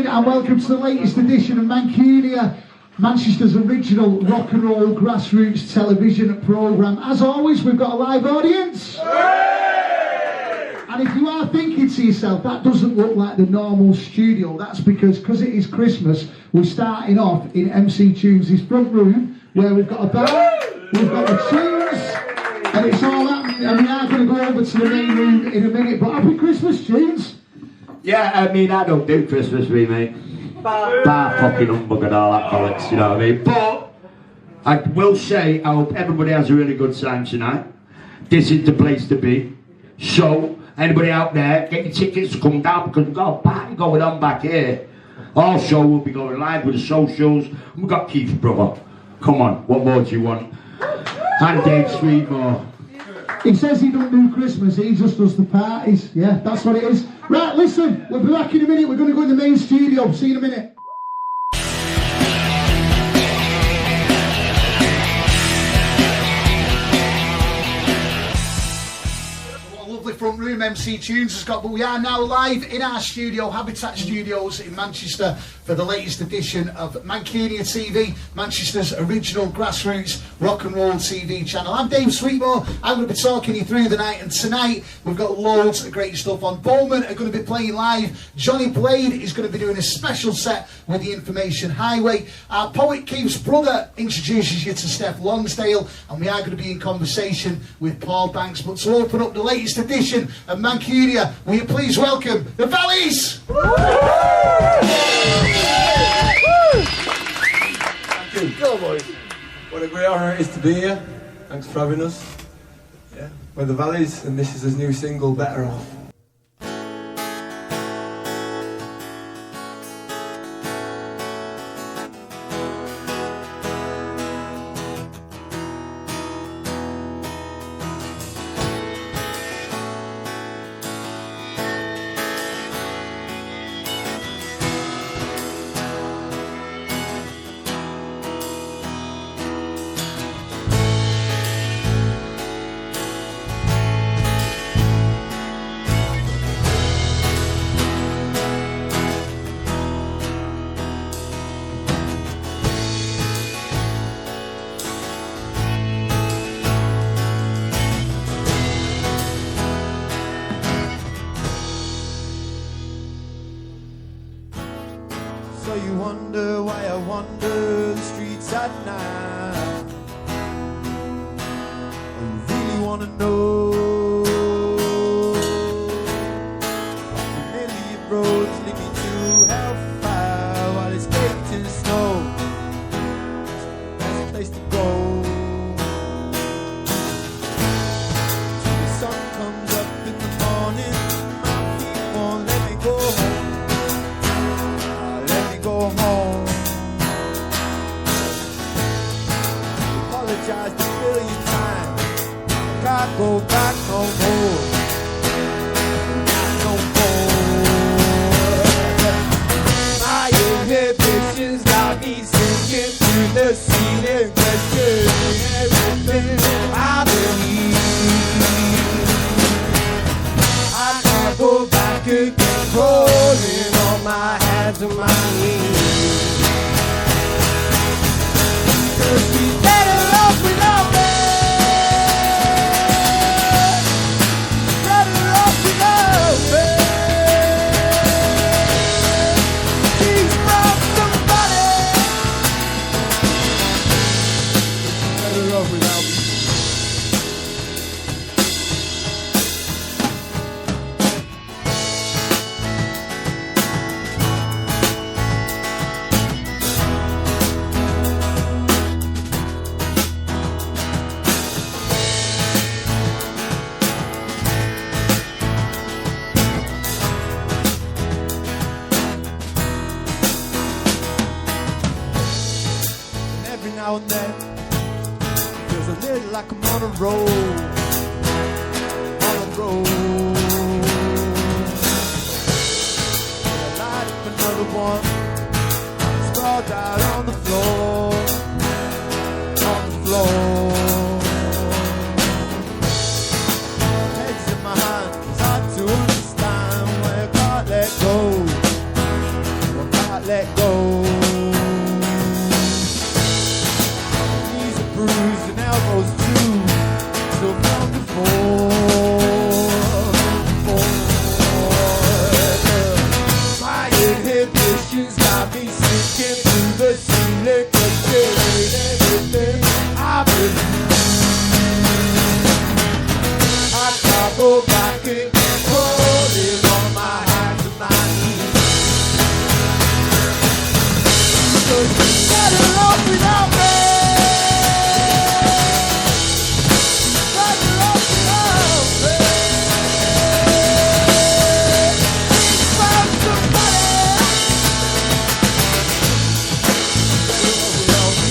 morning and welcome to the latest edition of Mancunia, Manchester's original rock and roll grassroots television programme. As always, we've got a live audience. And if you are thinking to yourself, that doesn't look like the normal studio, that's because it is Christmas, we're starting off in MC Tunes' front room, where we've got a bar, we've got the tunes, and it's all happening, and we are going to go over to the main room in a minute, but happy Christmas, Tunes! Yeah, I mean, I don't do Christmas tree, mate. Bar fucking humbug and all that bollocks, you know what I mean? But I will say, I hope everybody has a really good time tonight. This is the place to be. So, anybody out there, get your tickets, come down, because we've got a party going on back here. Also, we'll be going live with the socials. We've got Keith's brother. Come on, what more do you want? And Dave Sweetmore. He says he don't do Christmas, he just does the parties. Yeah, that's what it is. Right, listen, we'll be back in a minute. We're going to go in the main studio. See you in a minute. Front room MC Tunes has got, but we are now live in our studio, Habitat Studios in Manchester, for the latest edition of Mancunia TV, Manchester's original grassroots rock and roll TV channel. I'm Dave Sweetmore. I'm going to be talking you through the night, and tonight we've got loads of great stuff on. Bowman are going to be playing live. Jonny Blade is going to be doing a special set with the Information Highway. Our poet Keith's brother introduces you to Steph Lonsdale, and we are going to be in conversation with Paul Banks. But to open up the latest edition of Mancunia, will you please welcome the Valleys? Thank you. Go, boys. What a great honour it is to be here. Thanks for having us. Yeah, we're the Valleys, and this is his new single, Better Off. So you wonder why I wander the streets at night. I really wanna know. Familiar roads lead me to hellfire while it's baked in snow. It's the best place to go. Till the sun comes up in the morning, my feet won't let me go home. Go home. Apologized a billion times. I can't go back no more. No more. My inhibitions got me sinking through the ceiling, questioning everything I believe. I can't go back again, crawling on my hands and my knees. 'Cause she's better off without me. Better off without me. She's from somebody. Better off without me. Now and then, feels a little like I'm on a roll, on a roll. I light up another one, sprawled out on the floor, on the floor. Heads in my hands, it's hard to understand why I can't let go. I can't go back again, holding on my hands and my knees. Cause you're better off without me. Better off without me. Found somebody. Better off without me.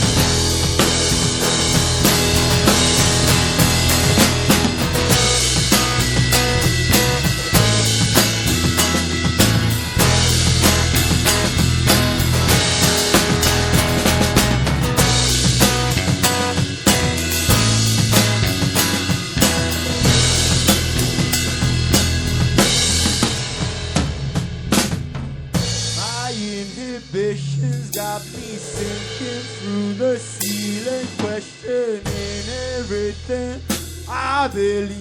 My inhibitions got me sinking through the ceiling, questioning everything I believe.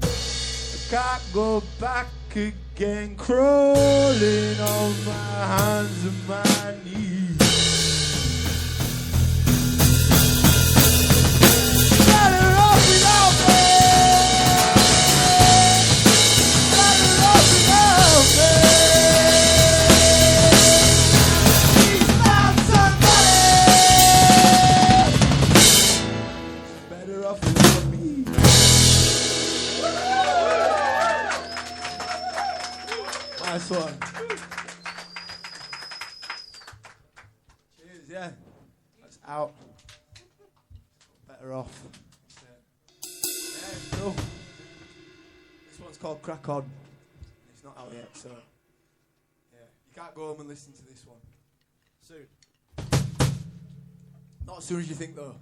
I can't go back again, crawling on my hands and my knees. Better off without me. Better off without me. Please found somebody. Better off without me. Nice one. Cheers, yeah. That's out. Better off. Yeah, it's cool. This one's called Crack On. It's not out yet, so yeah. You can't go home and listen to this one. Soon. Not as soon as you think though.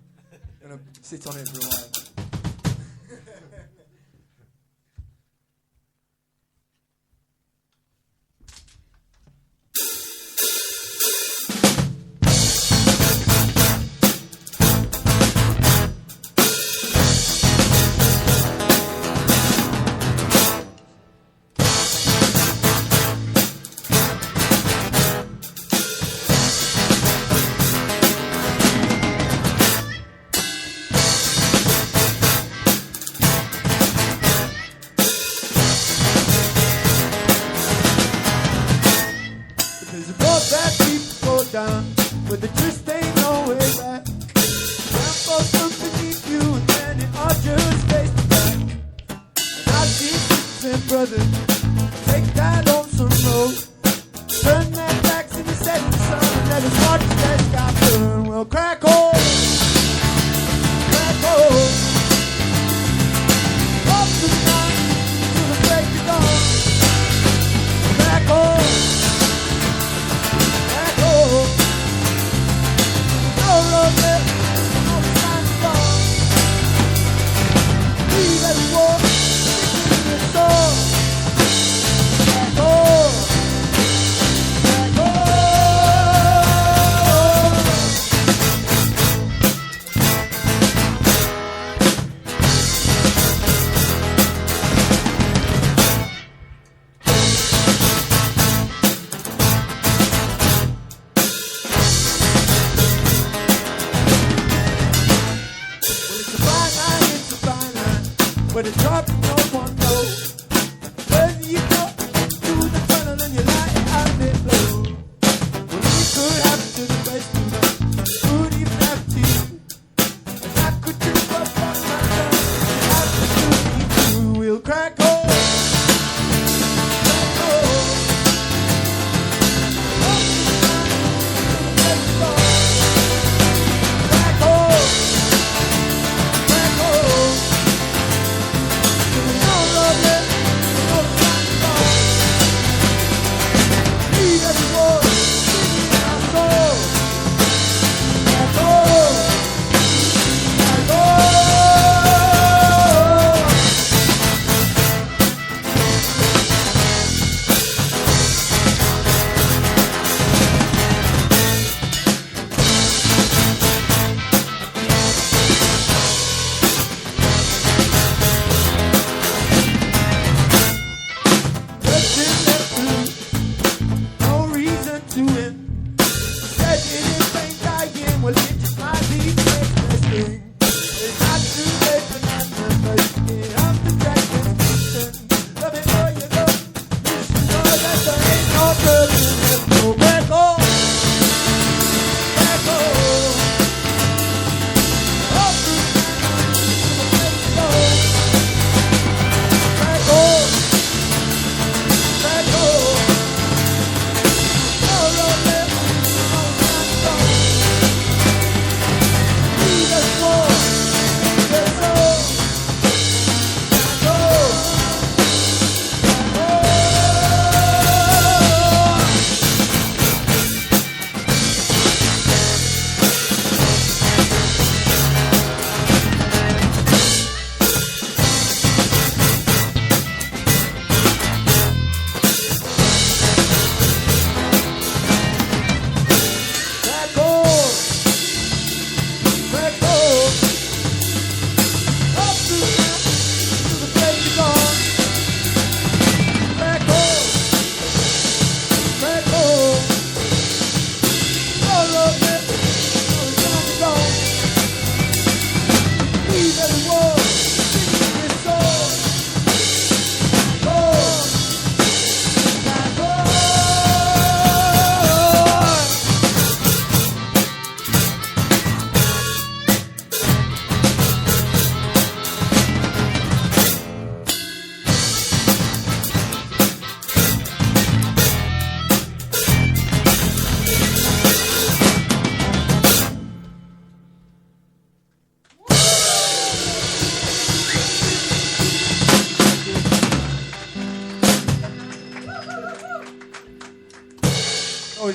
You're gonna sit on it for a while. There's a road that people go down, but there just ain't no way back. Grandpa's something beneath you, and then it all just face to back. And I see sisters and brothers take that lonesome road, turn their backs in the setting sun, and let us watch that sky burn. Well, crack on, up to the night, till the break of dawn. Crack on. No road left, no sign to go. Leave everyone, singing your song. Back home, back but it's hard to no one knows. Whether you go through the tunnel and you light it out it low. Well, it could happen to the best of us. It could even happen to you. And I could do what my son has to do me too. We'll crack on. Crack on. Up to the night, till the break of dawn. Crack on. Crack on. Leave everyone singing our song.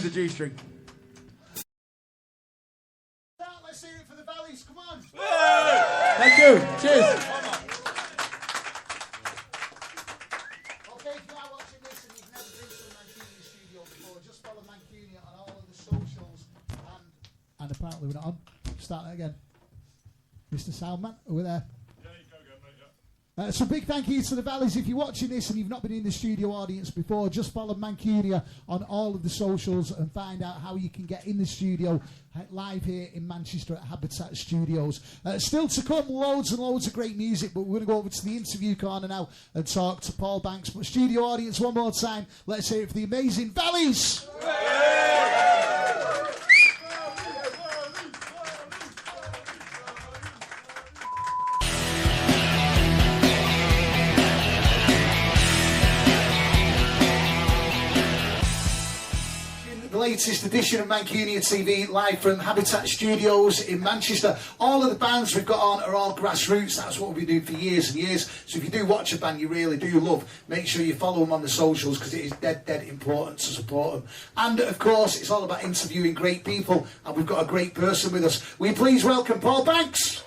a G-string. Let's hear it for the Valleys, come on. Thank you. Cheers. Okay, if you are watching this and you've never been to the Mancunian studio before, just follow Mancunian on all of the socials. And apparently we're not on. Start that again. Mr. Soundman, are we there? So big thank you to the Valleys. If you're watching this and you've not been in the studio audience before, just follow Mancunia on all of the socials and find out how you can get in the studio live here in Manchester at Habitat Studios. Still to come, loads and loads of great music, but we're going to go over to the interview corner now and talk to Paul Banks. But studio audience, one more time, let's hear it for the amazing Valleys! Latest edition of Mancunia TV live from Habitat Studios in Manchester. All of the bands we've got on are all grassroots. That's what we've been doing for years and years. So if you do watch a band you really do love, make sure you follow them on the socials because it is dead important to support them. And of course it's all about interviewing great people, and we've got a great person with us. Will you please welcome Paul Banks?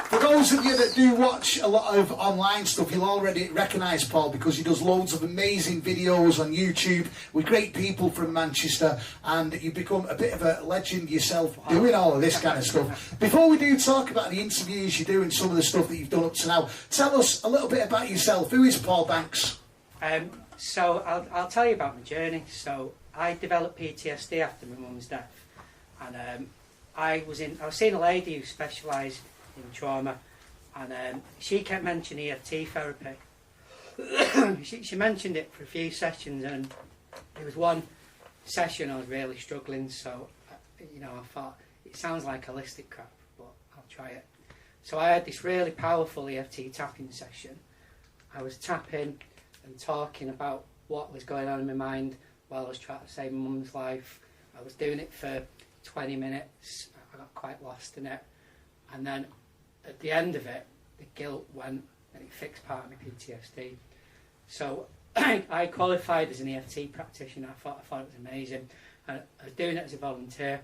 For those of you that do watch a lot of online stuff, you'll already recognise Paul because he does loads of amazing videos on YouTube with great people from Manchester, and you've become a bit of a legend yourself doing all of this kind of stuff. Before we do talk about the interviews you do and some of the stuff that you've done up to now, tell us a little bit about yourself. Who is Paul Banks? So I'll tell you about my journey. So I developed PTSD after my mum's death, and I was seeing a lady who specialised in trauma, and she kept mentioning EFT therapy. she mentioned it for a few sessions, and there was one session I was really struggling, so I thought it sounds like holistic crap, but I'll try it. So I had this really powerful EFT tapping session. I was tapping and talking about what was going on in my mind while I was trying to save my mum's life. I was doing it for 20 minutes. I got quite lost in it, and then at the end of it, the guilt went and it fixed part of my PTSD. So I qualified as an EFT practitioner. I thought it was amazing. And I was doing it as a volunteer.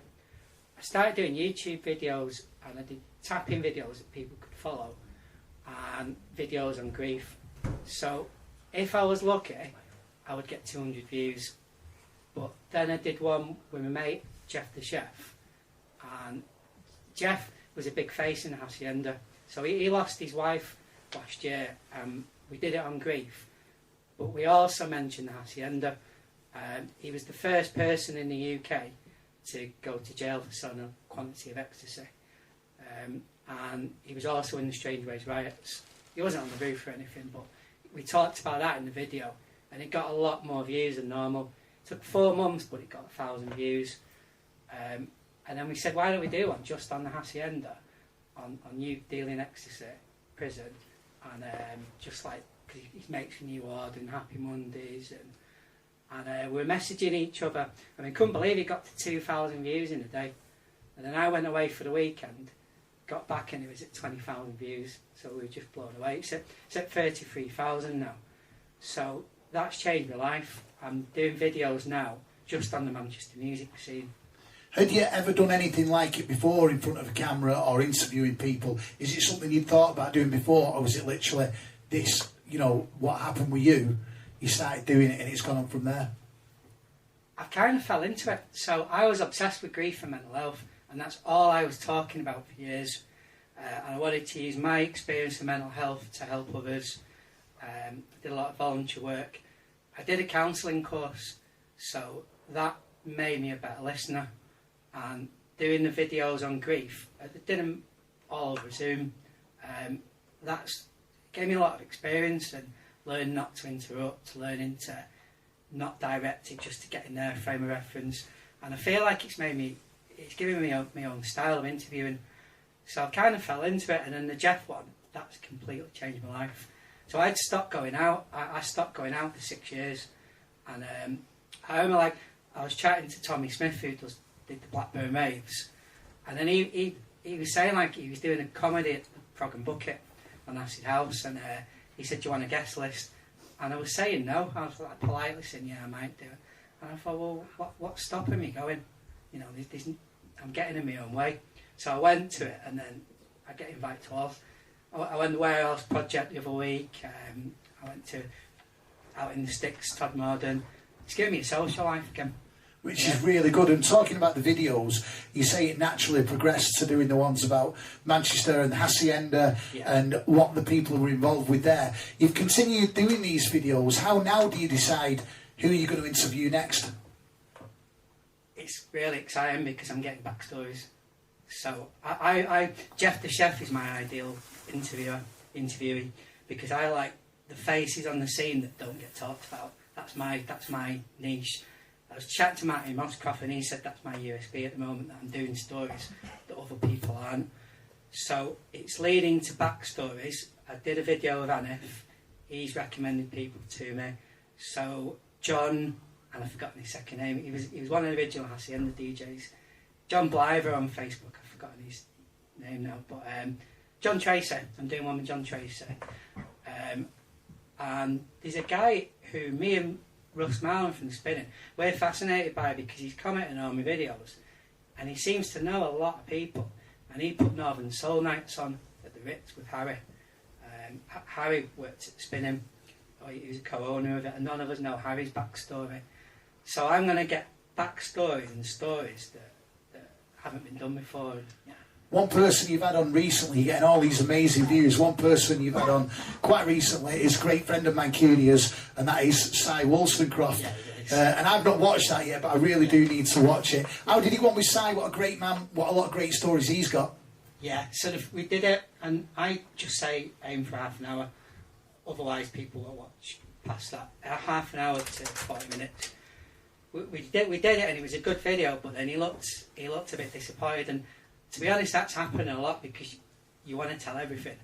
I started doing YouTube videos, and I did tapping videos that people could follow and videos on grief. So if I was lucky, I would get 200 views. But then I did one with my mate, Jeff the Chef. And Jeff was a big face in the Hacienda. So he lost his wife last year. We did it on grief. But we also mentioned the Hacienda. He was the first person in the UK to go to jail for selling a quantity of ecstasy. And he was also in the Strange Ways riots. He wasn't on the roof or anything, but we talked about that in the video, and it got a lot more views than normal. It took 4 months, but it got 1,000 views. And then we said, why don't we do one just on the Hacienda, on you dealing ecstasy, prison, and just like, because he makes a new order and Happy Mondays, and we were messaging each other. I mean, couldn't believe it got to 2,000 views in a day. And then I went away for the weekend, got back, and it was at 20,000 views, so we were just blown away. It's at 33,000 now. So that's changed my life. I'm doing videos now just on the Manchester music scene. Had you ever done anything like it before in front of a camera or interviewing people? Is it something you'd thought about doing before, or was it literally this, what happened with you, you started doing it and it's gone on from there? I kind of fell into it. So I was obsessed with grief and mental health, and that's all I was talking about for years. And I wanted to use my experience in mental health to help others. I did a lot of volunteer work. I did a counselling course, so that made me a better listener. And doing the videos on grief, I did them all over Zoom. That's gave me a lot of experience, and learning not to interrupt, learning to not direct it, just to get in their frame of reference. And I feel like it's given me my own style of interviewing. So I kind of fell into it, and then the Jeff one, that's completely changed my life. So I'd stopped going out. I stopped going out for 6 years, and I remember I was chatting to Tommy Smith, who did the Blackburn Raves, and then he was saying he was doing a comedy at the Frog and Bucket on Acid House, and he said, do you want a guest list? And I was saying no. I was like politely saying, yeah, I might do it. And I thought, well, what's stopping me going? You know, I'm getting in my own way. So I went to it, and then I get invited to all. I went to the Warehouse Project the other week. I went to out in the sticks, Todd Morden. It's given me a social life again. Which is really good. And talking about the videos, you say it naturally progressed to doing the ones about Manchester and the Hacienda and what the people who were involved with there. You've continued doing these videos. How now do you decide who you're going to interview next? It's really exciting because I'm getting backstories. So Jeff the Chef is my ideal interviewee, because I like the faces on the scene that don't get talked about. That's my niche. I was chatting to Matty Moscoff, and he said that's my USP at the moment, that I'm doing stories that other people aren't. So it's leading to backstories. I did a video with Anif. He's recommended people to me. So John, and I've forgotten his second name, he was one of the original Hacienda DJs. John Bliver on Facebook, I've forgotten his name now, but John Tracy, I'm doing one with John Tracy. And there's a guy who me and Russ Marlin from the Spinning, we're fascinated by, because he's commenting on my videos and he seems to know a lot of people, and he put Northern Soul Nights on at the Ritz with Harry. Harry worked at Spinning, he was a co-owner of it, and none of us know Harry's backstory. So I'm going to get backstories and stories that haven't been done before. Yeah. One person you've had on recently, you're getting all these amazing views. One person you've had on quite recently is a great friend of Mancunia's, and that is Cy Wollstonecroft. Yeah, and I've not watched that yet, but I really do need to watch it. How did he want with Cy? What a great man, what a lot of great stories he's got. Yeah, sort of, we did it, and I just say aim for half an hour, otherwise people will watch past that. Half an hour to 40 minutes. We did it, and it was a good video, but then he looked a bit disappointed, and to be honest, that's happening a lot, because you want to tell everything,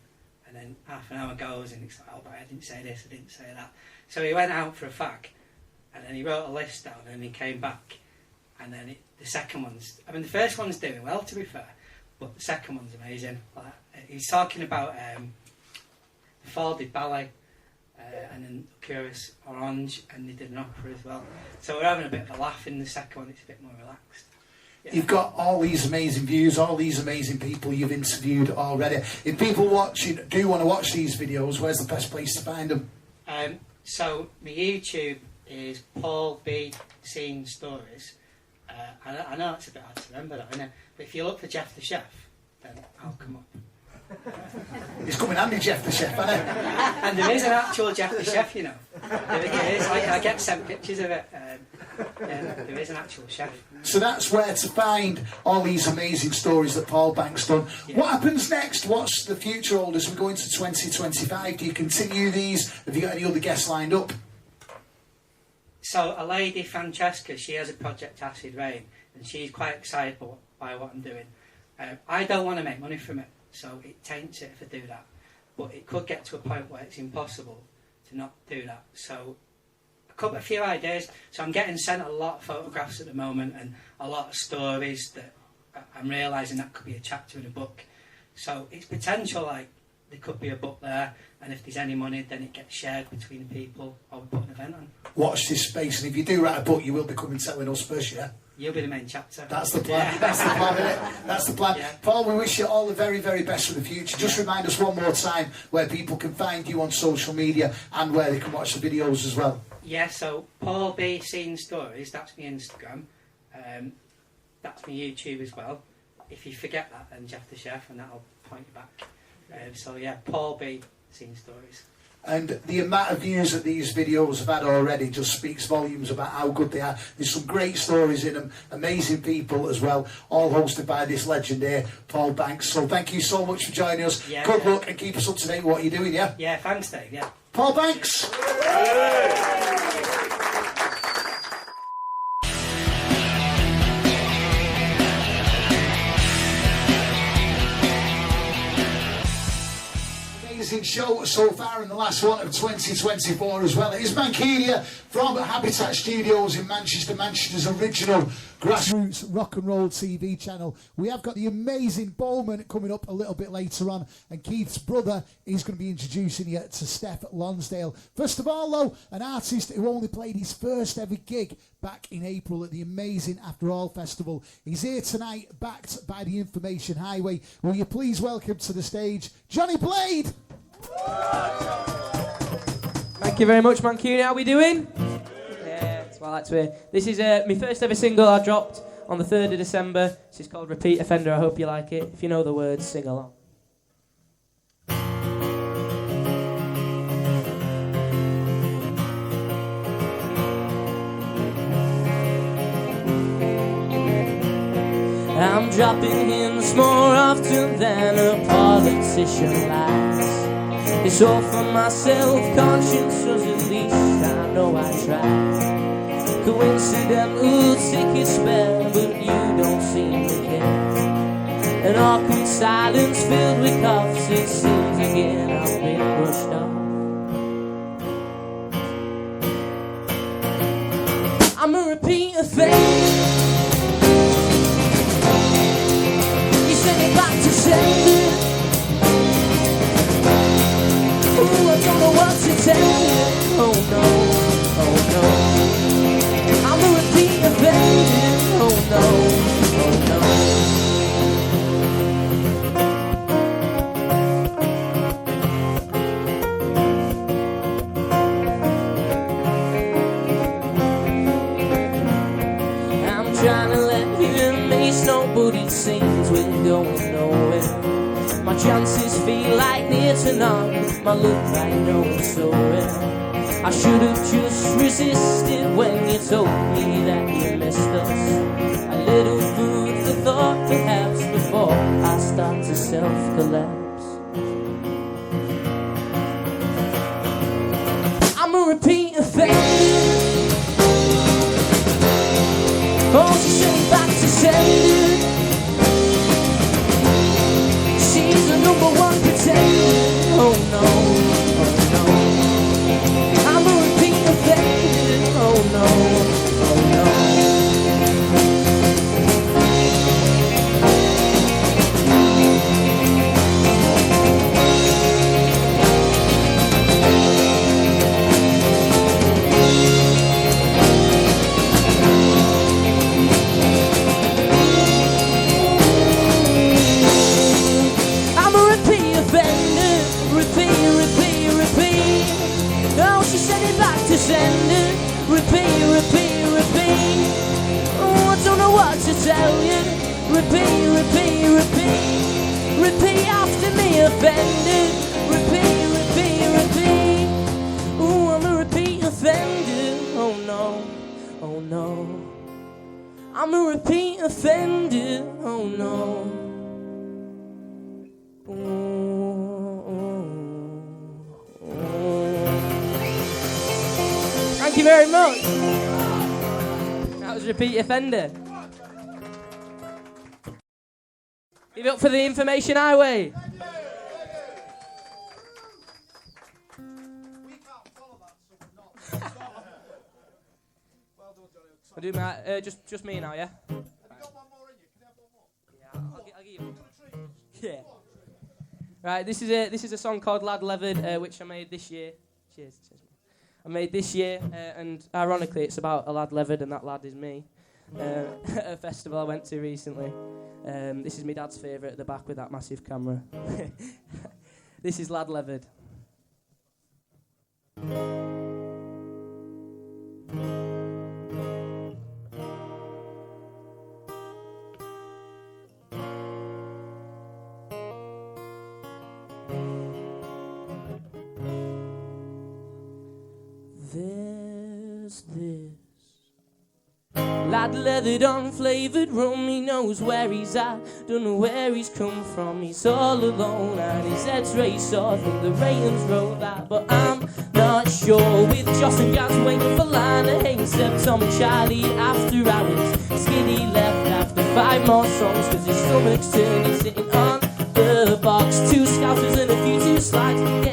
and then half an hour goes and it's like, oh, but I didn't say this, I didn't say that. So he went out for a fag, and then he wrote a list down, and he came back, and then the second one's, I mean, the first one's doing well, to be fair, but the second one's amazing. Like, he's talking about the Fall did ballet, and then Curious Orange, and they did an opera as well. So we're having a bit of a laugh in the second one, it's a bit more relaxed. Yeah. You've got all these amazing views, all these amazing people you've interviewed already. If people watching do want to watch these videos, where's the best place to find them? So my YouTube is Paul B. Scene Stories. I know it's a bit hard to remember that, isn't it? But if you look for Jeff the Chef, then I'll come up. It's coming handy, Jeff the Chef, isn't it? And there is an actual Jeff the Chef, you know. There is. I get sent pictures of it. There is an actual chef. So that's where to find all these amazing stories that Paul Banks done. Yeah. What happens next? What's the future hold as we go into 2025? Do you continue these? Have you got any other guests lined up? So a lady, Francesca, she has a project Acid Rain, and she's quite excited by what I'm doing. I don't want to make money from it, so it taints it if I do that. But it could get to a point where it's impossible to not do that. So a few ideas. So I'm getting sent a lot of photographs at the moment, and a lot of stories that I'm realising that could be a chapter in a book. So it's potential, like there could be a book there, and if there's any money, then it gets shared between people, or we put an event on. Watch this space, and if you do write a book, you will be coming telling us first, yeah? You'll be the main chapter. That's the plan. Yeah. That's the plan, isn't it? That's the plan. Yeah. Paul, we wish you all the very, very best for the future. Just remind us one more time where people can find you on social media and where they can watch the videos as well. Yeah, so Paul B. Scene Stories, that's my Instagram. That's my YouTube as well. If you forget that, then Jeff the Chef, and that'll point you back. So yeah, Paul B. Scene Stories. And the amount of views that these videos have had already just speaks volumes about how good they are. There's some great stories in them, amazing people as well, all hosted by this legend here, Paul Banks. So thank you so much for joining us. Yeah, good luck, and keep us up to date with what you're doing, yeah? Yeah, thanks, Dave, yeah. Paul Banks! amazing show so far in the last one of 2024 as well. It is Mancania from Habitat Studios in Manchester, Manchester's original grassroots rock and roll TV channel. We have got the amazing Bowman coming up a little bit later on, and Keith's brother is going to be introducing you to Steph Lonsdale. First of all, though, an artist who only played his first ever gig back in April at the amazing After All Festival. He's here tonight, backed by the Information Highway. Will you please welcome to the stage Jonny Blade? Thank you very much, Mancunian. How are we doing? Yeah, that's what I like to hear. This is my first ever single I dropped on the 3rd of December. This is called Repeat Offender. I hope you like it. If you know the words, sing along. I'm dropping hints more often than a politician likes. It's all for my self-conscience, so at least I know I tried. Coincidental ticket spare, but you don't seem to care. An awkward silence filled with coughs, it seems again I've been brushed off. I'm a repeat offender. Back to sender. Ooh, I don't know what to tell you. Oh no, oh no. I'm a repeat offender. Oh no, oh no. I'm trying to let him miss nobody, it seems we're going nowhere. My chances feel like near to none. My look like no one's so rare. I should have just resisted when you told me that you missed us. A little food for thought perhaps before I start to self-collapse. I'm a repeat offender. Oh, she sent back to sender. She's the #1 pretender. Oh no, oh no. I'm a repeat offender. Oh no, oh no. Sender, repeat, repeat, repeat. Oh, I don't know what to tell you. Repeat, repeat, repeat. Repeat after me, offender. Repeat, repeat, repeat. Oh, I'm a repeat offender. Oh no, oh no. I'm a repeat offender. Oh no. Thank you very much. That was Repeat Offender. Give it up for the Information Highway. I'll do my, just me now, yeah? Have you got one more in you? Can you have one more? Yeah, I'll give you. Yeah. Right, this is a song called Lad Levered, which I made this year. Cheers. I made this year, and ironically it's about a lad levered, and that lad is me, at a festival I went to recently. This is my dad's favourite at the back with that massive camera. This is Lad Levered. There's this lad leathered unflavoured rum. He knows where he's at, don't know where he's come from. He's all alone and his head's race off and the ratings roll that. But I'm not sure. With Joss and Gaz waiting for Lana, hey, except Tom and Charlie after hours. Skinny left after 5 more songs cause his stomach's turning, sitting on the box. 2 scousers and a few too slides.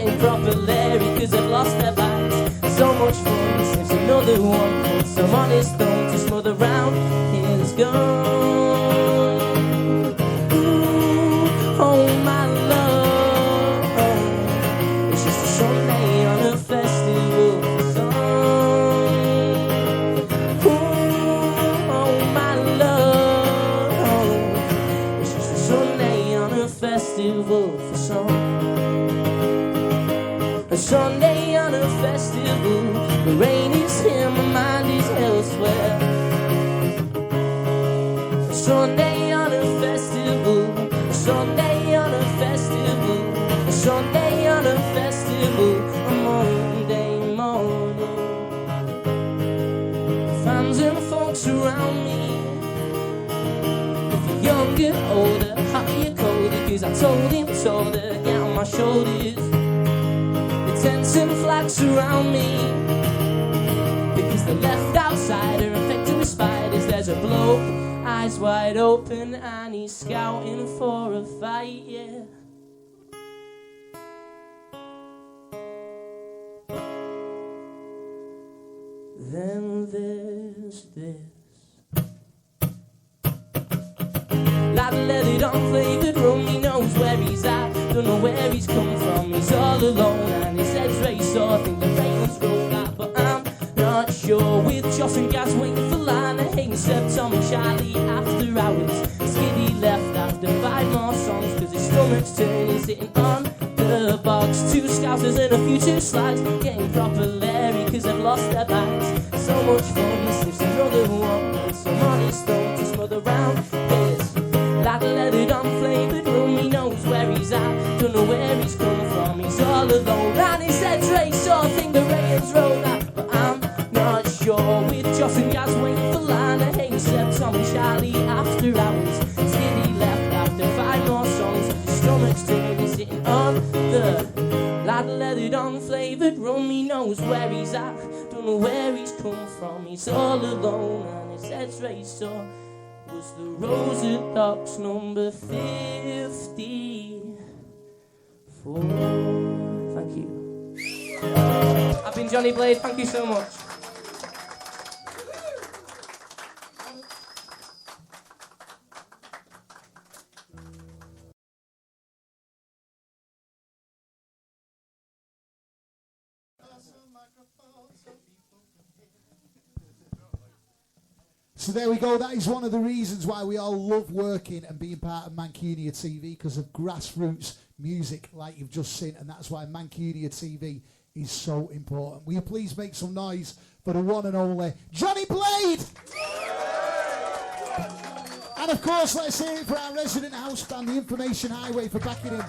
mother round is gone. Ooh, oh my love, it's just a Sunday on a festival song. Ooh, oh my love, it's just a Sunday on a festival for song. A Sunday on a festival, the rain is here, my mind is elsewhere. A Sunday on a festival, a Sunday on a festival, a Sunday on a festival, a Monday morning. Fans and folks around me, if you're younger, older, hot or colder, 'cause I told her, get on my shoulders. Tents and flags around me, because the left outsider infected with spiders. There's a bloke, eyes wide open, and he's scouting for a fight, yeah. Then there's this. Lad leathered on flavoured rum, he knows where he's at. Don't know where he's come from, he's all alone, and his head's raised, so I think the rain's rolled out. But I'm not sure, with Josh and Gaz waiting for Lana, Hayden, Seb, Tom and Charlie after hours. Skiddy left after 5 more songs, 'cause his stomach's turning, sitting on the box. 2 scousers and a few 2 slides, getting proper Larry 'cause they've lost their bags. So much fun, he sniffs another one, and some honest don't just mother round his. Lad leathered on flavoured rum, he knows where he's at. Don't know where he's come from, he's all alone, and his head's raised, so I think the rain's rolled out. But I'm not sure, with Josh and Gaz waiting for Lana, Hayden, Seb, Tom and Charlie after hours. Skiddy left after 5 more songs, his stomach's turning, sitting on the. Lad leathered on flavoured rum, he knows where he's at. Don't know where he's come from, he's all alone, and his head's raised, so was the Rosa Docks number 54. Thank you. I've been Jonny Blade, thank you so much. So there we go. That is one of the reasons why we all love working and being part of Mancunia TV, because of grassroots music like you've just seen, and that's why Mancunia TV is so important. Will you please make some noise for the one and only Jonny Blade? And of course, let's hear it for our resident house band, the Information Highway, for backing him.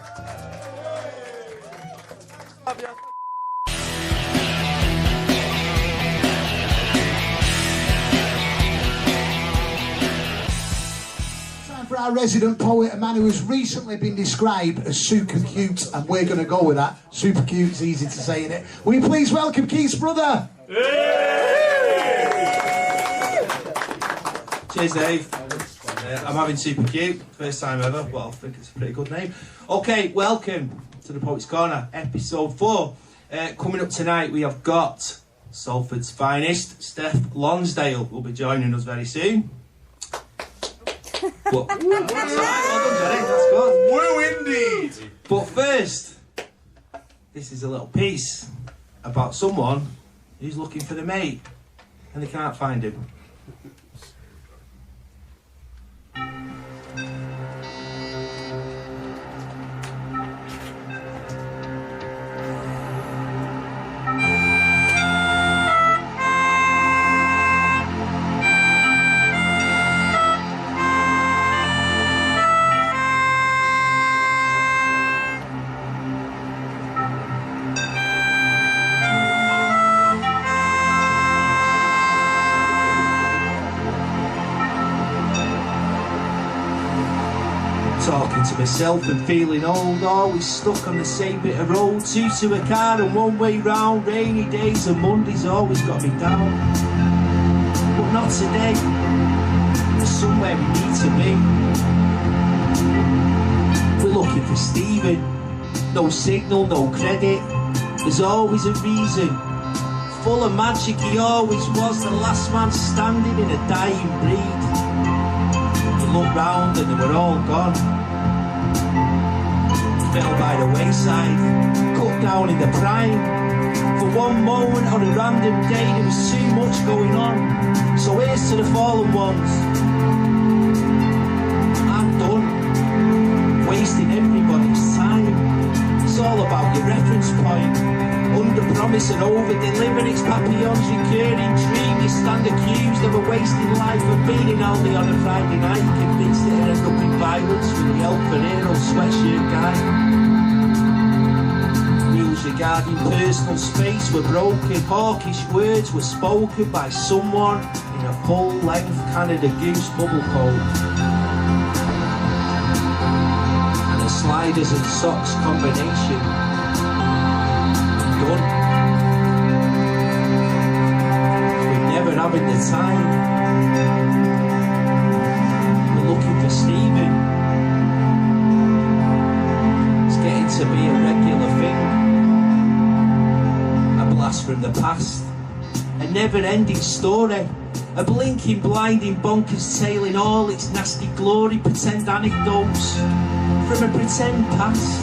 For our resident poet, a man who has recently been described as super cute, and we're going to go with that. Super cute is easy to say, isn't it? Will you please welcome Keith's brother? Cheers, Dave. I'm having super cute, first time ever. Well, I think it's a pretty good name. Okay, welcome to the Poets Corner, episode 4. Coming up tonight, we have got Salford's finest, Steph Lonsdale, will be joining us very soon. But, that's right, well done, Johnny, that's good. Woo indeed! But first, this is a little piece about someone who's looking for the mate and they can't find him. Talking to myself and feeling old, always stuck on the same bit of road. 2 to a car and 1 way round. Rainy days and Mondays always got me down. But not today, there's somewhere we need to be. We're looking for Stephen. No signal, no credit. There's always a reason Full of magic, he always was, the last man standing in a dying breed. He looked round and they were all gone. Fell by the wayside, cut down in the prime. For one moment on a random day there was too much going on. So here's to the fallen ones. I'm done wasting everybody's time. It's all about your reference point. Under promise and over deliver, it's Papillon's recurring dream. You stand accused of a wasted life of being only on a Friday night, convinced it ended up in violence with the El Ferrero sweatshirt guy. Rules regarding personal space were broken, hawkish words were spoken by someone in a full-length Canada Goose bubble coat. And a sliders and socks combination. Done. We're never having the time. We're looking for Stephen. It's getting to be a regular thing. A blast from the past. A never-ending story. A blinking, blinding, bonkers tale in all its nasty glory. Pretend anecdotes from a pretend past.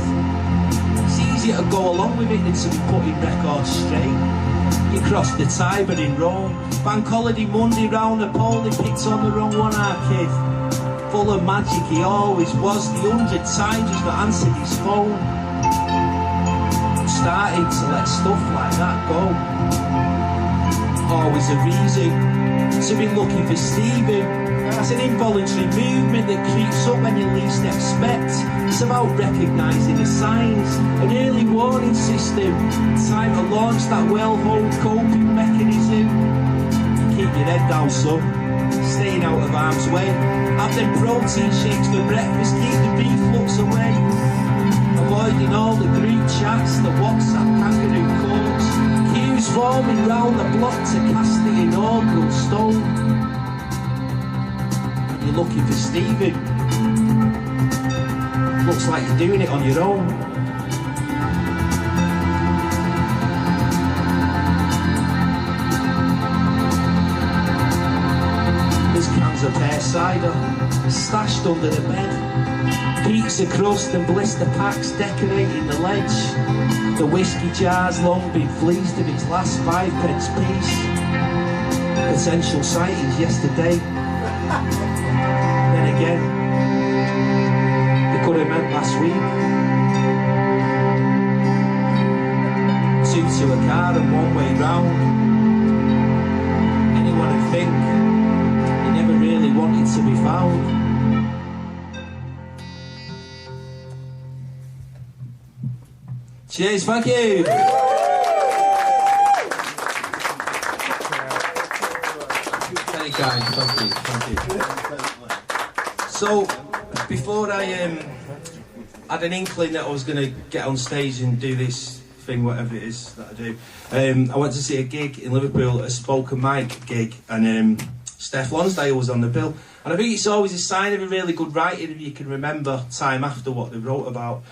Easier to go along with it than to be putting records straight. You crossed the Tiber in Rome, bank holiday Monday round the pole, they picked on the wrong one, our kid. Full of magic he always was, the 100 times he's not answered his phone. Starting to let stuff like that go. Always a reason to be looking for Stephen. It's an involuntary movement that creeps up when you least expect. It's about recognising the signs, an early warning system, time to launch that well-honed coping mechanism. Keep your head down, son, staying out of harm's way. Have them protein shakes for breakfast, keep the reflux away. Avoiding all the group chats, the WhatsApp kangaroo calls, queues forming round the block to cast the inaugural stone. You're looking for Stephen. Looks like you're doing it on your own. There's cans of pear cider stashed under the bed. Pizza crust and blister packs decorating the ledge. The whiskey jar's long been fleeced of its last 5p piece. Potential sightings yesterday. Then again, they could have meant last week. 2 to a car and 1 way round. Anyone would think they never really wanted to be found. Cheers, thank you. Very kind, thank you. So, before I had an inkling that I was going to get on stage and do this thing, whatever it is that I do, I went to see a gig in Liverpool, a spoken mic gig, and Steph Lonsdale was on the bill. And I think it's always a sign of a really good writer if you can remember time after what they wrote about.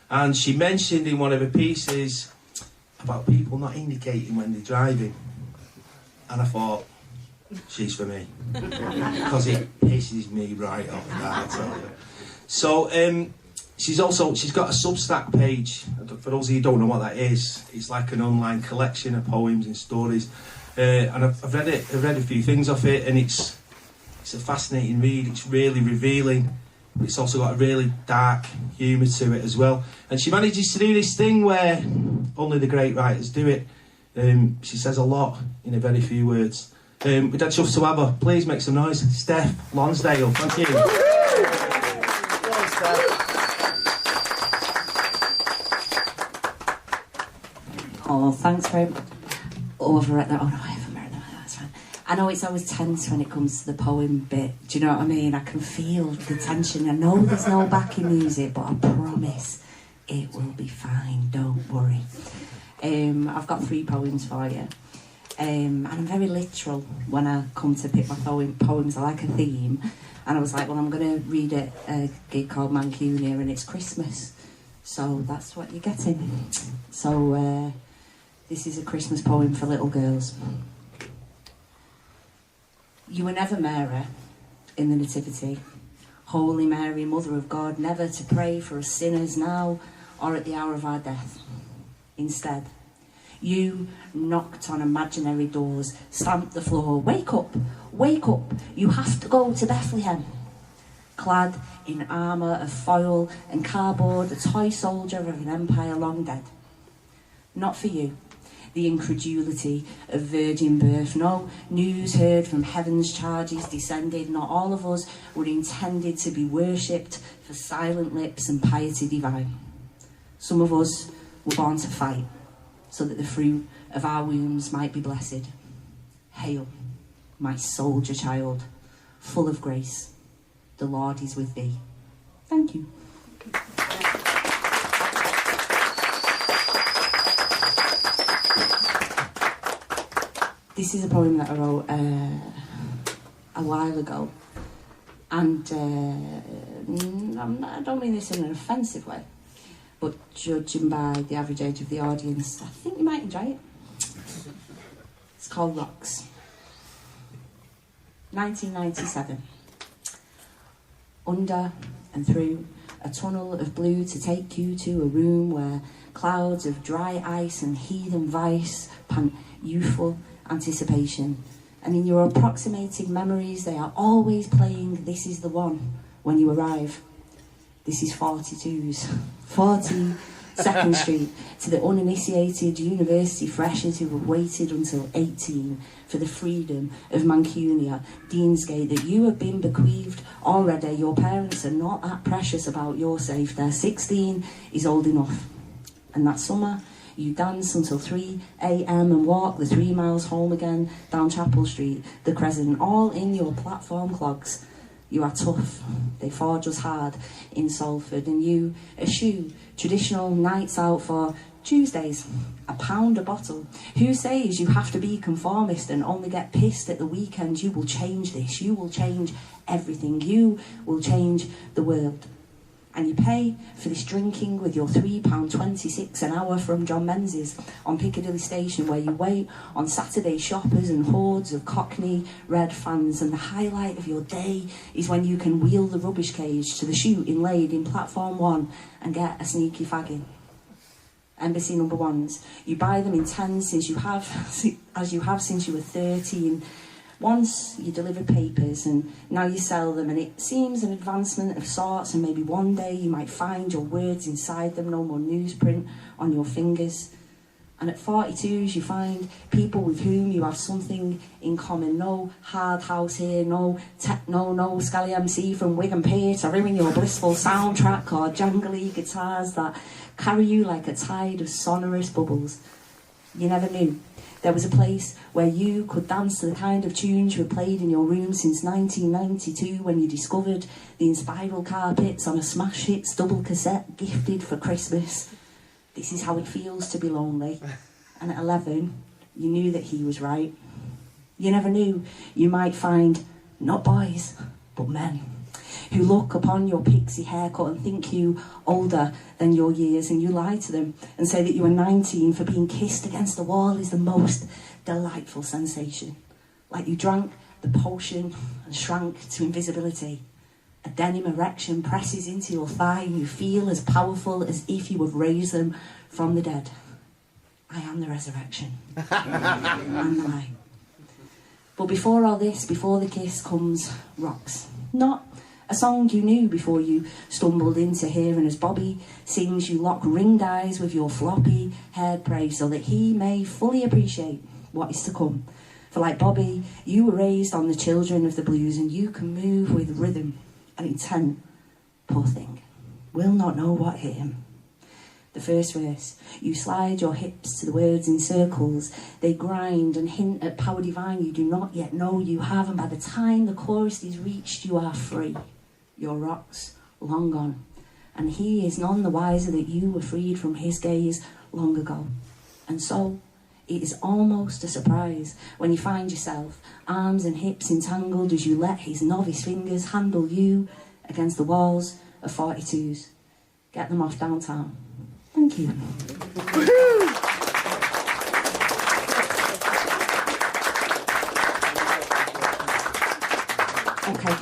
And she mentioned in one of her pieces about people not indicating when they're driving. And I thought, she's for me. Because it pisses me right off, that, I tell you. So, she's got a Substack page. For those of you who don't know what that is, it's like an online collection of poems and stories. And I've read it. I've read a few things off it, and it's a fascinating read. It's really revealing. But it's also got a really dark humour to it as well. And she manages to do this thing where only the great writers do it. She says a lot in a very few words. We'd had chuffed to have her. Please make some noise. Steph Lonsdale, thank you. Oh, thanks very much. Oh, I've read that. Oh, no, I haven't read that. That's fine. I know it's always tense when it comes to the poem bit. Do you know what I mean? I can feel the tension. I know there's no backing music, but I promise it will be fine. Don't worry. I've got 3 poems for you. And I'm very literal when I come to pick my poems. I like a theme. And I was like, well, I'm going to read a gig called Mancunia, and it's Christmas. So that's what you're getting. So This is a Christmas poem for little girls. You were never Mary in the Nativity, Holy Mary, Mother of God, never to pray for us sinners now or at the hour of our death. Instead, you knocked on imaginary doors, stamped the floor. Wake up, you have to go to Bethlehem. Clad in armour of foil and cardboard, a toy soldier of an empire long dead. Not for you, the incredulity of virgin birth. No news heard from heaven's charges descended. Not all of us were intended to be worshipped for silent lips and piety divine. Some of us were born to fight, so that the fruit of our wombs might be blessed. Hail, my soldier child, full of grace. The Lord is with thee. Thank you. This is a poem that I wrote a while ago, and I don't mean this in an offensive way, but judging by the average age of the audience, I think you might enjoy it. It's called Rocks. 1997. Under and through a tunnel of blue to take you to a room where clouds of dry ice and heathen vice pant youthful anticipation. And in your approximating memories, they are always playing This Is the One when you arrive. This is 42's, 42nd Street, to the uninitiated university freshers who have waited until 18 for the freedom of Mancunia, Deansgate, that you have been bequeathed already. Your parents are not that precious about your safe. Their 16 is old enough. And that summer, you dance until 3 a.m. and walk the 3 miles home again down Chapel Street, the Crescent, all in your platform clogs. You are tough. They forge us hard in Salford. And you eschew traditional nights out for Tuesdays, £1 a bottle. Who says you have to be conformist and only get pissed at the weekend? You will change this. You will change everything. You will change the world. And you pay for this drinking with your £3.26 an hour from John Menzies on Piccadilly Station, where you wait on Saturday shoppers and hordes of Cockney red fans. And the highlight of your day is when you can wheel the rubbish cage to the chute inlaid in platform 1 and get a sneaky fagging. Embassy number 1s. You buy them in 10s as you have since you were 13. Once you delivered papers and now you sell them, and it seems an advancement of sorts, and maybe one day you might find your words inside them, no more newsprint on your fingers. And at 42s you find people with whom you have something in common. No hard house here, no techno, no Scally MC from Wigan Pier to ruin your blissful soundtrack, or jangly guitars that carry you like a tide of sonorous bubbles. You never knew there was a place where you could dance to the kind of tunes you had played in your room since 1992, when you discovered the Inspiral carpets on a Smash Hits double cassette gifted for Christmas. This is how it feels to be lonely. And at 11, you knew that he was right. You never knew you might find not boys, but men, who look upon your pixie haircut and think you older than your years, and you lie to them and say that you are 19, for being kissed against the wall is the most delightful sensation. Like you drank the potion and shrank to invisibility. A denim erection presses into your thigh and you feel as powerful as if you have raised them from the dead. I am the resurrection. And the light. But before all this, before the kiss, comes Rocks. Not a song you knew before you stumbled into hearing as Bobby sings. You lock ringed eyes with your floppy haired prey so that he may fully appreciate what is to come. For like Bobby, you were raised on the children of the blues, and you can move with rhythm and intent. Poor thing, will not know what hit him. The first verse, you slide your hips to the words in circles. They grind and hint at power divine you do not yet know you have. And by the time the chorus is reached, you are free. Your rocks long gone. And he is none the wiser that you were freed from his gaze long ago. And so, it is almost a surprise when you find yourself, arms and hips entangled, as you let his novice fingers handle you against the walls of 42s. Get them off downtown. Thank you. Okay.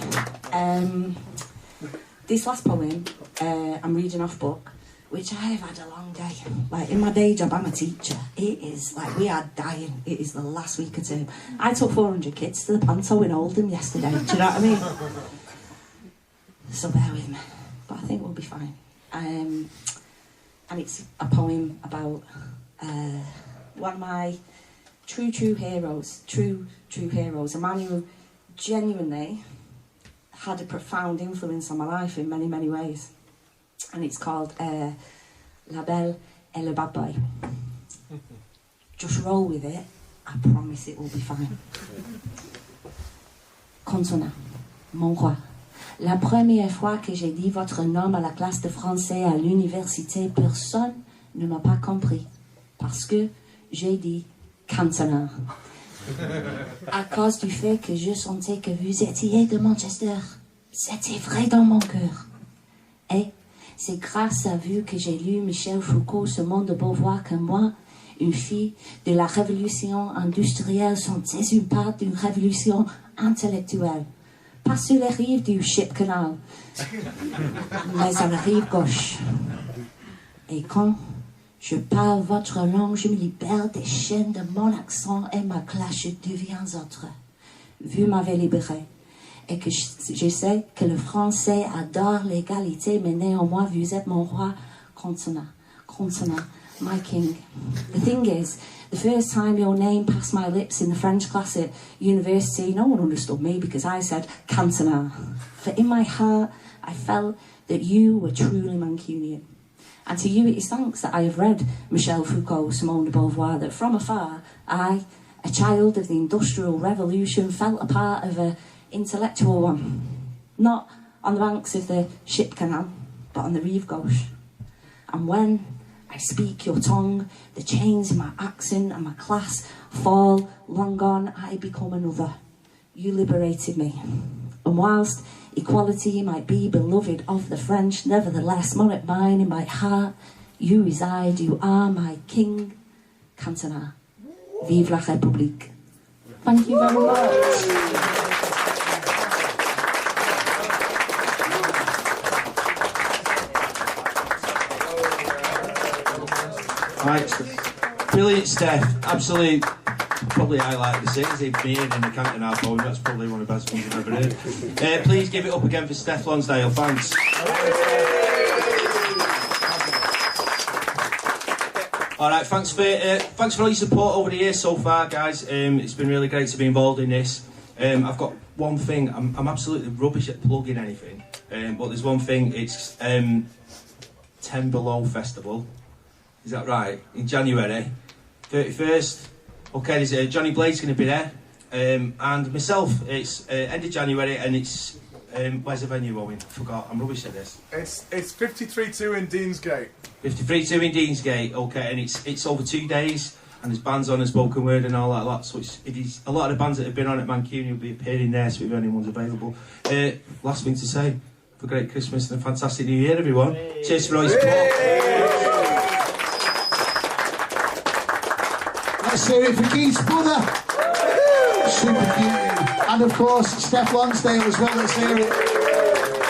This last poem, I'm reading off book, which I have had a long day. Like, in my day job, I'm a teacher. It is, like, we are dying. It is the last week of term. I took 400 kids to the panto in Oldham yesterday. Do you know what I mean? So bear with me. But I think we'll be fine. And it's a poem about one of my true heroes. True heroes. A man who genuinely had a profound influence on my life in many, many ways. And it's called La Belle et le Bad Boy. Just roll with it. I promise it will be fine. Consonant, mon roi. La première fois que j'ai dit votre nom à la classe de français à l'université, personne ne m'a pas compris. Parce que j'ai dit Cantona. À cause du fait que je sentais que vous étiez de Manchester. C'était vrai dans mon cœur. Et c'est grâce à vous que j'ai lu Michel Foucault, Simone de Beauvoir, que moi, une fille de la révolution industrielle, sont issues pas d'une révolution intellectuelle. Pas sur les rives du Ship Canal, mais à la rive gauche. Et quand je parle votre langue, je me libère des chaînes de mon accent et ma classe, je deviens autre. Vous m'avez libéré. Et que je sais que le français adore l'égalité, mais néanmoins, vous êtes mon roi, consonant, my king. The thing is, the first time your name passed my lips in the French class at university, no one understood me because I said Cantona. For in my heart, I felt that you were truly Mancunian. And to you it is thanks that I have read Michel Foucault, Simone de Beauvoir, that from afar, I, a child of the Industrial Revolution, felt a part of a intellectual one. Not on the banks of the Ship Canal, but on the Rive Gauche. And when I speak your tongue, the chains in my accent and my class fall. Long gone, I become another. You liberated me. And whilst equality might be beloved of the French, nevertheless, not mine, in my heart, you reside, you are my king. Cantona. Vive la République. Thank you very much. Right, brilliant, Steph. Absolute, probably highlight the sings in me and in the Cantona poem. That's probably one of the best ones I've ever heard. Please give it up again for Steph Lonsdale. Thanks. All right, thanks for all your support over the years so far, guys. It's been really great to be involved in this. I've got one thing. I'm absolutely rubbish at plugging anything, but there's one thing. It's 10 Below Festival. Is that right? In January 31st. Okay, there's Jonny Blade's going to be there, and myself. It's end of January, and it's where's the venue, Bowen? I forgot. I'm rubbish at this. It's 53-2 in Deansgate. 53-2 in Deansgate. Okay, and it's over 2 days, and there's bands on and spoken word and all that lot. So it is a lot of the bands that have been on at Mancunian will be appearing there. So if anyone's available, last thing to say: have a great Christmas and a fantastic New Year, everyone. Hey. Cheers for all your support. Let's hear it for Keith's brother. Super cute. And of course, Steph Lonsdale as well. Let's hear it.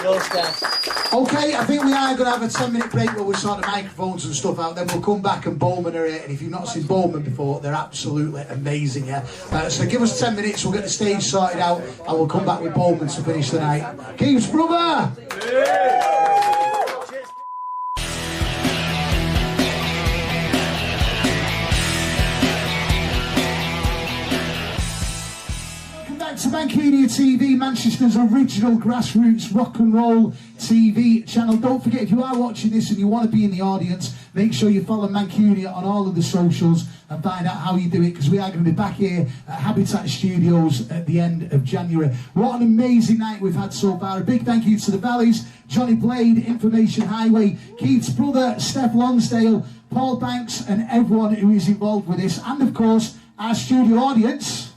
No, Steph. Okay, I think we are going to have a 10-minute break where we sort the microphones and stuff out. Then we'll come back and Bowman are here. And if you've not seen Bowman before, they're absolutely amazing, yeah? So give us 10 minutes, we'll get the stage sorted out, and we'll come back with Bowman to finish the night. Keith's brother! Yeah. To Mancunian TV, Manchester's original grassroots rock and roll TV channel. Don't forget, if you are watching this and you want to be in the audience, make sure you follow Mancunian on all of the socials and find out how you do it, because we are going to be back here at Habitat Studios at the end of January. What an amazing night we've had so far. A big thank you to the Valleys, Jonny Blade, Information Highway, Keith's brother, Steph Lonsdale, Paul Banks, and everyone who is involved with this, and of course, our studio audience.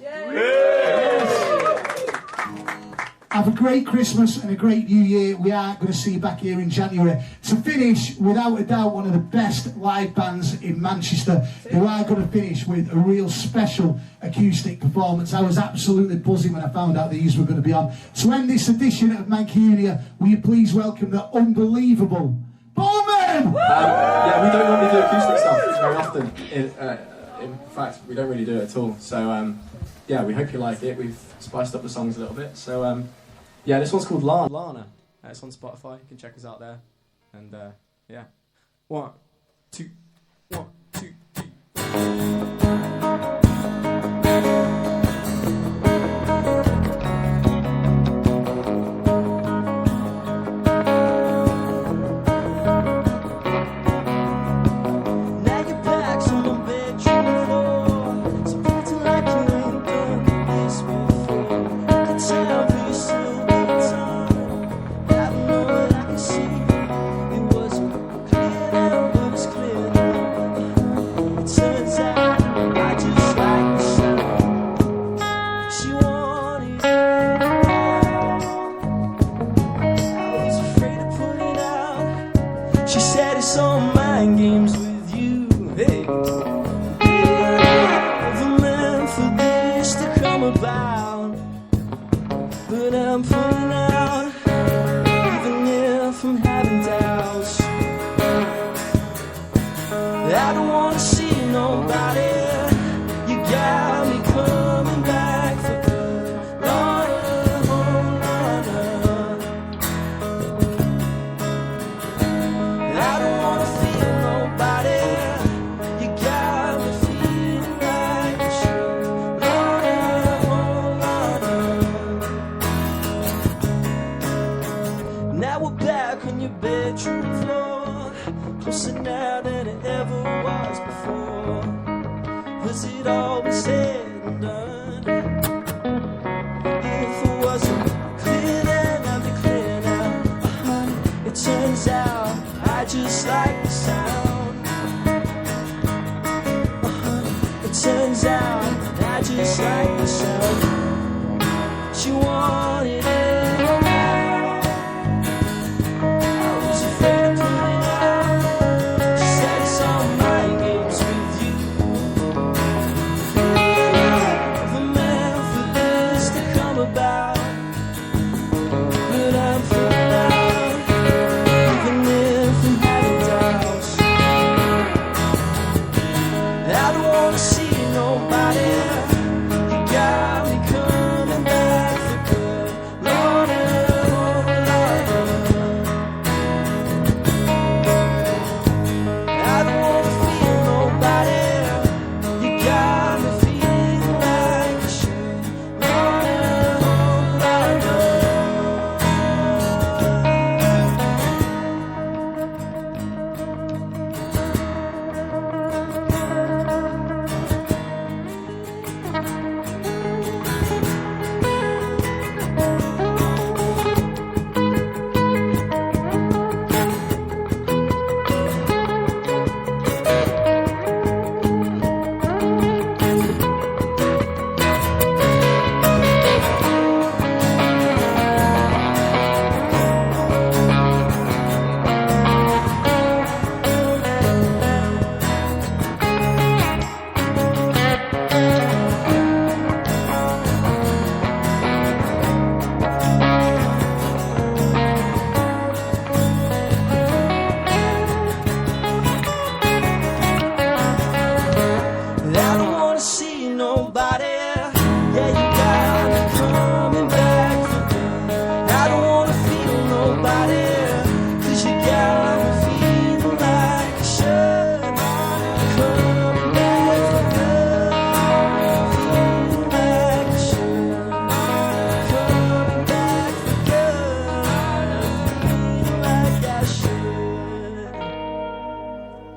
Have a great Christmas and a great New Year. We are going to see you back here in January to finish, without a doubt, one of the best live bands in Manchester, who are going to finish with a real special acoustic performance. I was absolutely buzzing when I found out these were going to be on. To end this edition of Mancunia, will you please welcome the unbelievable Bowman! Yeah, we don't normally do acoustic stuff very often. In fact, we don't really do it at all. So, yeah, we hope you like it. We've spiced up the songs a little bit. So, yeah, this one's called Lana. It's on Spotify. You can check us out there. And, yeah. 1, 2, 1, 2, 3.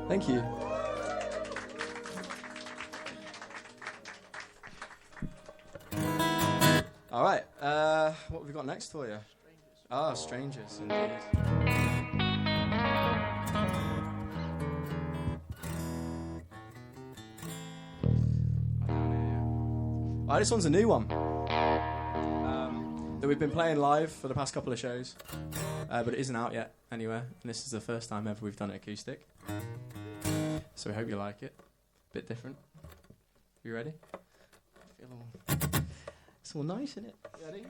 Thank you. All right. What have we got next for you? Ah, Strangers, indeed. This one's a new one. that we've been playing live for the past couple of shows, but it isn't out yet anywhere, and this is the first time ever we've done it acoustic. So we hope you like it. Bit different. You ready? It's all nice, isn't it? Ready?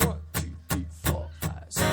1, 2, 3, 4, 5, 6.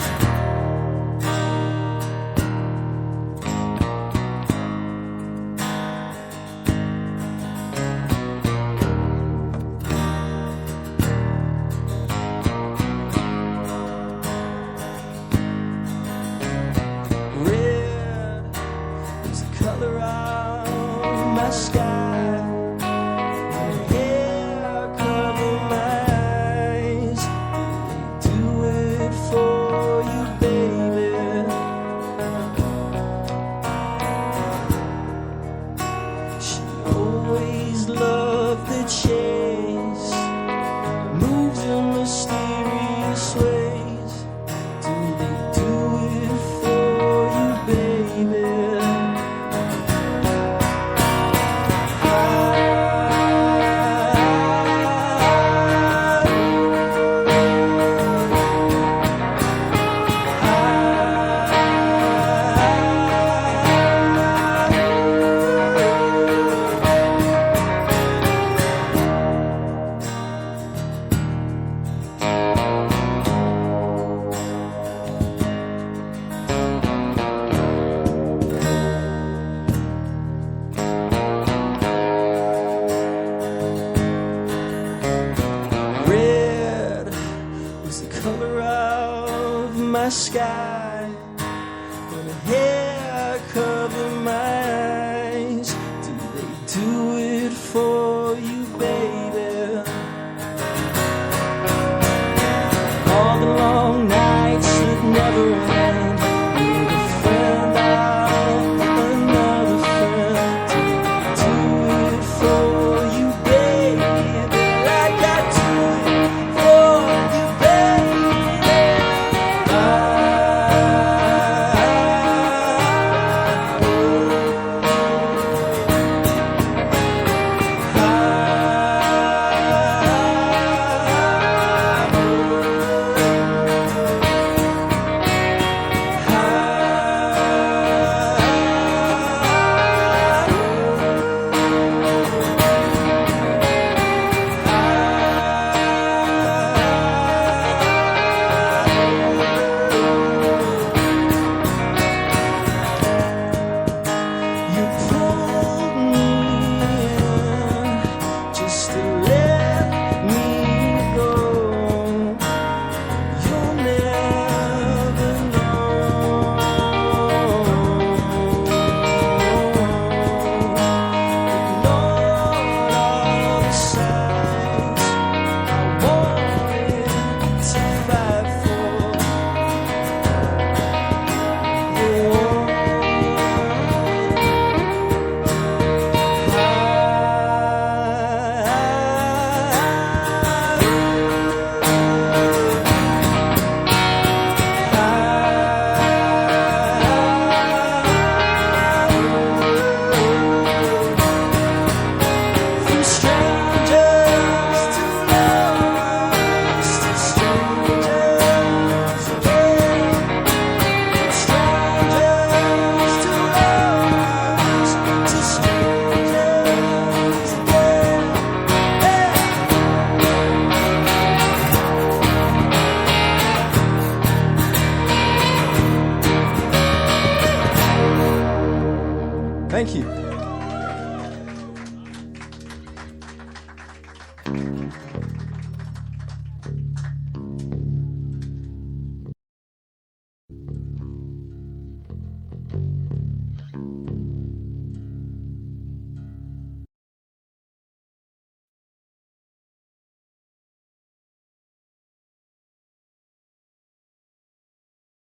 Thank you.